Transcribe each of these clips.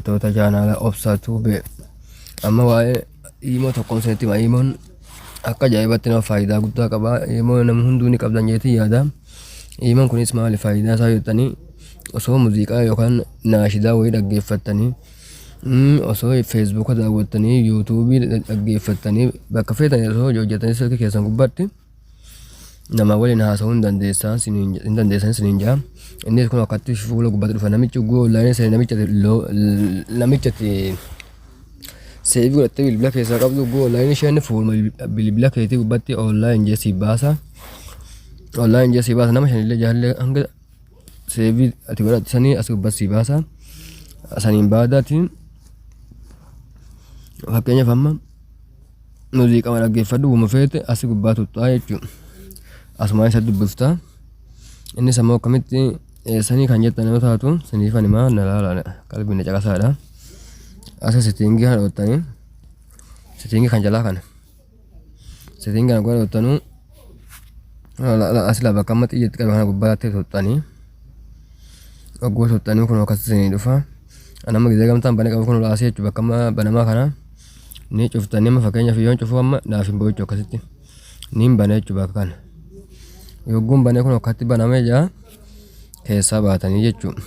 daawwattoota chaanaala Obsaa Tube. Amma waa'ee Imo tokkoon isinitti hima. Imoon akka ajaa'ibatti nama faayidaa guddaa qaba. Imo namni hunduu ni qabdan jeetii yaada. Imoon kunis maali faayidaa isaa jettanii osoo muuziqaa yookaan naashidaa wayii dhaggeeffattanii osoo Facebook daawwattanii YouTube dhaggeeffattanii bakka feetan osoo hojjetanii sirrii keessan gubbaatti nama waliin haasa'uu hin dandeessan siniin jaa. Innis kun akkatti fuula gubbaatti dhufa namichi ugguu online sanii namichatti seevi godhattee bilbila keessaa qabdu ugguu online isheen fuuluma bilbila keetii gubbaatti online jeesii baasa. Online jeesii baasa nama shanillee jaallee hanga seevi ati godhatte sanii as gubbaatti baasa. Saniin baadaatiin fakkeenyaaf amma muuziqaa dhaggeeffadhu uuma feete as gubbaa tuttaa jechuudha. Asumaan isa dubbiftaa. Innis ammoo akkamitti sanii kan jettan yoo taatu saniifan himaa na laala qalbiin na caqasaadha. Asa settingii kana dhootanii settingii kan jalaa kana settingii kana godha dhoottanuu asila bakka amma xiyyeetti qabe kana gubbaatti tuttanii oggoo tuttanii kun akkas isinii dhufa. Anamma gizee gamtaan banee qabu kun laasee jechuudha bakka amma banamaa kana ni cuftanii amma fakkeenyaaf yoon cufuu amma naaf hin bo'u jechuudha akkasitti niin banee jechuudha bakka kana. Yogguun banee kun akkatti banamee jira keessaa baatanii jechuudha.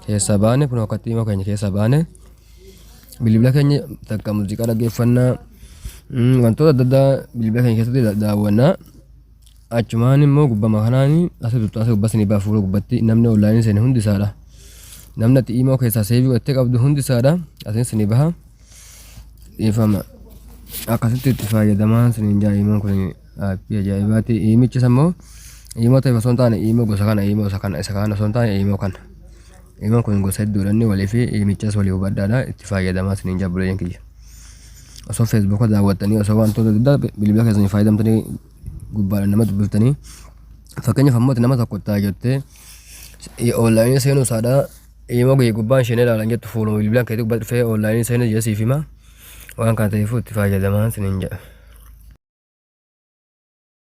Keessaa baane kun akkatti immoo keenya keessaa baane bilbila keenya takka muuziqaa dhaggeeffannaa wantoota adda addaa bilbila keenya keessatti daawwannaa. Achumaan immoo gubbama kanaan asii tuttuu asii gubbaa sinii baa fuula gubbatti namni online seene hundi isaadha. Namni ati immoo keessaa seevi godhattee qabdu hundi isaadha. Asiin sinii baha dhiifama akkasitti itti fayyadamaa siniin jaa. Imoon kun aappii ajaa'ibaati. Imichis ammoo Imo ta'e osoo hin taane Imo gosa kana Imo isa kana osoo hin taane Imo kana. Imoon kun gosa hedduudhaan walii fi imichas walii hubadhaadha itti fayyadamaa siniin jaa buleen kiyya. Osoo Facebook daawwattanii osoo wantoota adda addaa bilbila keessanii fayyadamtanii gubbaadhaan nama dubbiftanii fakkeenyaaf ammoo nama tokko ta'aa jettee online seenuu isaadha. Imo guyyaa gubbaan isheen ilaalan jettu fuuluma bilbilaan keetii gubbaatti dhufee online seenuu jesiif hima waan kana ta'eef itti fayyadamaa siniin jaa.